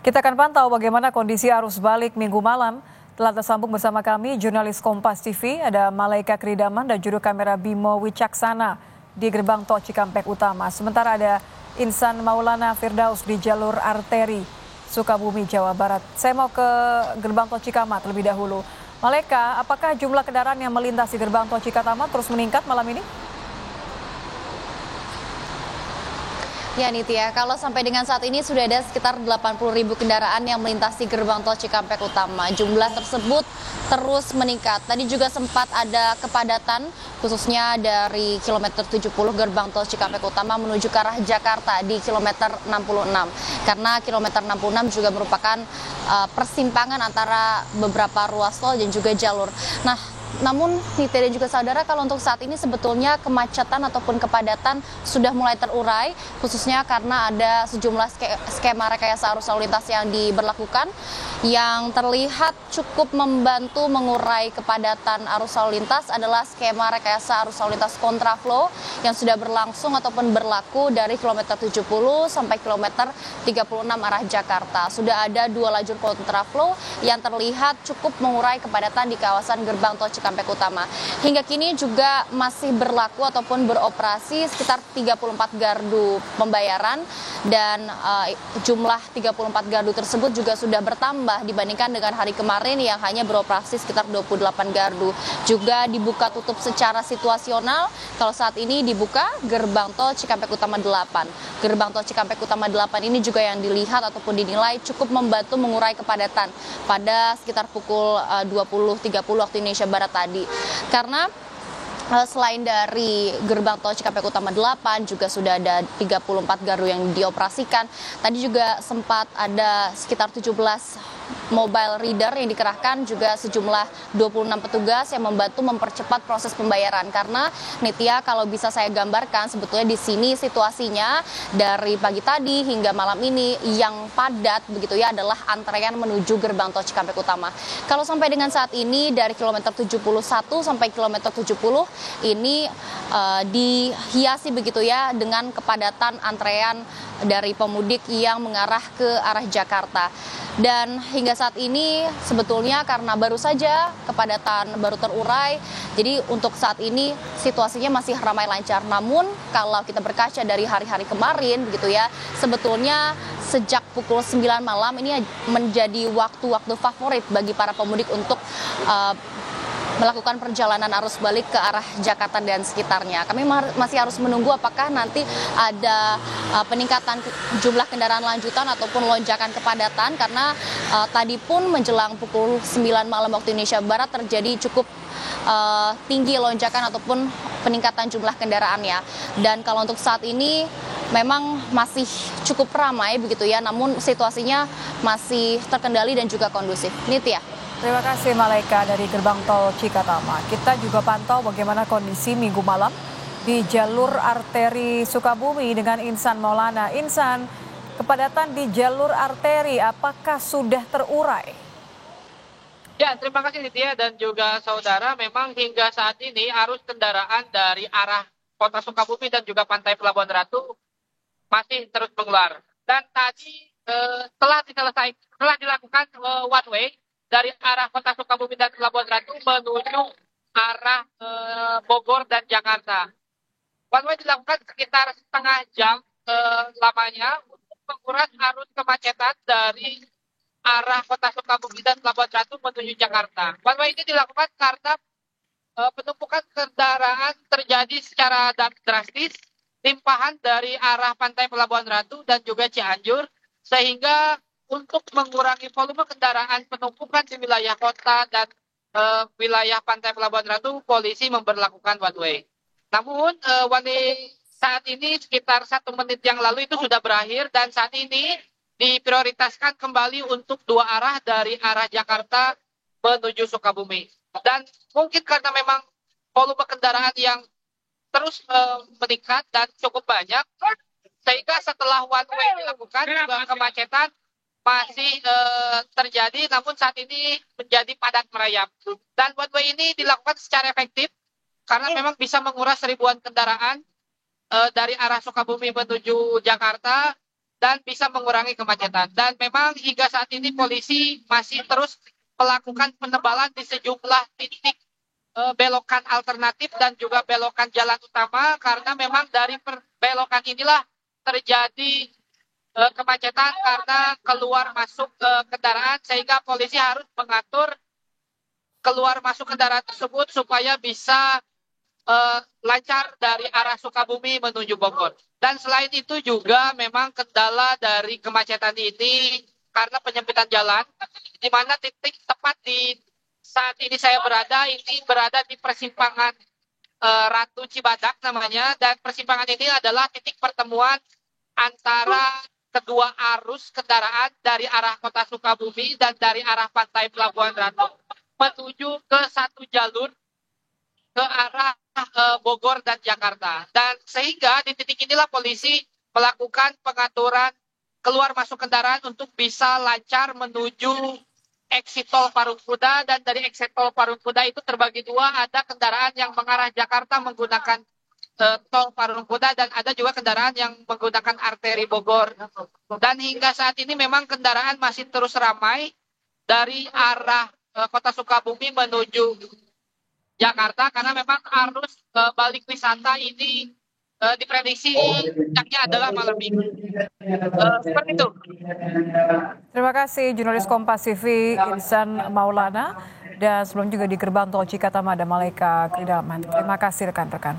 Kita akan pantau bagaimana kondisi arus balik minggu malam. Telah tersambung bersama kami jurnalis Kompas TV, ada Malaika Kridaman dan juru kamera Bimo Wicaksana di gerbang tol Cikampek Utama. Sementara ada Insan Maulana Firdaus di jalur arteri Sukabumi, Jawa Barat. Saya mau ke gerbang tol Cikamat terlebih dahulu. Malaika, apakah jumlah kendaraan yang melintasi gerbang tol Cikatamat terus meningkat malam ini? Ya Nitya, kalau sampai dengan saat ini sudah ada sekitar 80.000 kendaraan yang melintasi gerbang tol Cikampek Utama. Jumlah tersebut terus meningkat. Tadi juga sempat ada kepadatan khususnya dari kilometer 70 gerbang tol Cikampek Utama menuju ke arah Jakarta di kilometer 66. Karena kilometer 66 juga merupakan persimpangan antara beberapa ruas tol dan juga jalur. Namun Nitya dan juga saudara, kalau untuk saat ini sebetulnya kemacetan ataupun kepadatan sudah mulai terurai, khususnya karena ada sejumlah skema rekayasa arus lalu lintas yang diberlakukan yang terlihat cukup membantu mengurai kepadatan arus lalu lintas adalah skema rekayasa arus lalu lintas kontraflow yang sudah berlangsung ataupun berlaku dari kilometer 70 sampai kilometer 36 arah Jakarta. Sudah ada 2 lajur kontraflow yang terlihat cukup mengurai kepadatan di kawasan gerbang tol Cikampek Utama. Hingga kini juga masih berlaku ataupun beroperasi sekitar 34 gardu pembayaran dan jumlah 34 gardu tersebut juga sudah bertambah dibandingkan dengan hari kemarin yang hanya beroperasi sekitar 28 gardu. Juga dibuka tutup secara situasional. Kalau saat ini dibuka gerbang tol Cikampek Utama 8. Gerbang tol Cikampek Utama 8 ini juga yang dilihat ataupun dinilai cukup membantu mengurai kepadatan pada sekitar pukul 20.30 waktu Indonesia Barat tadi. Karena selain dari gerbang tol Cikampek Utama 8 juga sudah ada 34 gardu yang dioperasikan. Tadi juga sempat ada sekitar 17 mobile reader yang dikerahkan, juga sejumlah 26 petugas yang membantu mempercepat proses pembayaran. Karena Nitya, kalau bisa saya gambarkan sebetulnya di sini situasinya dari pagi tadi hingga malam ini yang padat begitu ya adalah antrean menuju gerbang tol Cikampek Utama. Kalau sampai dengan saat ini dari kilometer 71 sampai kilometer 70 ini dihiasi begitu ya dengan kepadatan antrean dari pemudik yang mengarah ke arah Jakarta. Dan hingga saat ini sebetulnya karena baru saja kepadatan baru terurai, jadi untuk saat ini situasinya masih ramai lancar. Namun kalau kita berkaca dari hari-hari kemarin begitu ya, sebetulnya sejak pukul 9 malam ini menjadi waktu-waktu favorit bagi para pemudik untuk melakukan perjalanan arus balik ke arah Jakarta dan sekitarnya. Kami masih harus menunggu apakah nanti ada peningkatan jumlah kendaraan lanjutan ataupun lonjakan kepadatan, karena tadi pun menjelang pukul 9 malam waktu Indonesia Barat terjadi cukup tinggi lonjakan ataupun peningkatan jumlah kendaraannya. Dan kalau untuk saat ini memang masih cukup ramai begitu ya, namun situasinya masih terkendali dan juga kondusif. Nitya. Terima kasih Malaika dari gerbang tol Cikatama. Kita juga pantau bagaimana kondisi minggu malam di jalur arteri Sukabumi dengan Insan Maulana. Insan, kepadatan di jalur arteri apakah sudah terurai? Ya, terima kasih Nitya dan juga saudara. Memang hingga saat ini arus kendaraan dari arah kota Sukabumi dan juga pantai Pelabuhan Ratu masih terus mengular. Dan tadi telah dilakukan one way dari arah kota Sukabumi dan Pelabuhan Ratu menuju arah Bogor dan Jakarta. One way dilakukan sekitar setengah jam lamanya untuk menguras arus kemacetan dari arah kota Sukabumi dan Pelabuhan Ratu menuju Jakarta. One way ini dilakukan karena penumpukan kendaraan terjadi secara drastis, limpahan dari arah pantai Pelabuhan Ratu dan juga Cianjur, sehingga untuk mengurangi volume kendaraan penumpukan di wilayah kota dan wilayah pantai Pelabuhan Ratu, polisi memberlakukan one way. Namun one way saat ini sekitar 1 menit yang lalu itu sudah berakhir dan saat ini diprioritaskan kembali untuk 2 arah dari arah Jakarta menuju Sukabumi. Dan mungkin karena memang volume kendaraan yang terus meningkat dan cukup banyak, sehingga setelah one way dilakukan juga kemacetan masih terjadi, namun saat ini menjadi padat merayap. Dan one way ini dilakukan secara efektif karena memang bisa menguras ribuan kendaraan dari arah Sukabumi menuju Jakarta dan bisa mengurangi kemacetan. Dan memang hingga saat ini polisi masih terus melakukan penebalan di sejumlah titik belokan alternatif dan juga belokan jalan utama, karena memang dari belokan inilah terjadi kemacetan karena keluar masuk kendaraan, sehingga polisi harus mengatur keluar masuk kendaraan tersebut supaya bisa lancar dari arah Sukabumi menuju Bogor. Dan selain itu juga memang kendala dari kemacetan ini karena penyempitan jalan, di mana titik tepat di saat ini saya berada, ini berada di persimpangan Ratu Cibadak namanya, dan persimpangan ini adalah titik pertemuan antara kedua arus kendaraan dari arah kota Sukabumi dan dari arah pantai Pelabuhan Ratu menuju ke satu jalur ke arah Bogor dan Jakarta. Dan sehingga di titik inilah polisi melakukan pengaturan keluar masuk kendaraan untuk bisa lancar menuju exit tol Parung Kuda, dan dari exit tol Parung Kuda itu terbagi dua, ada kendaraan yang mengarah Jakarta menggunakan tol Parung Kuda dan ada juga kendaraan yang menggunakan arteri Bogor. Dan hingga saat ini memang kendaraan masih terus ramai dari arah kota Sukabumi menuju Jakarta, karena memang arus balik wisata ini diprediksi puncaknya adalah malam minggu. Seperti itu. Terima kasih jurnalis Kompas TV Ihsan Maulana, dan sebelum juga di gerbang tol Cikatama ada Malaika Kridaman. Terima kasih rekan-rekan.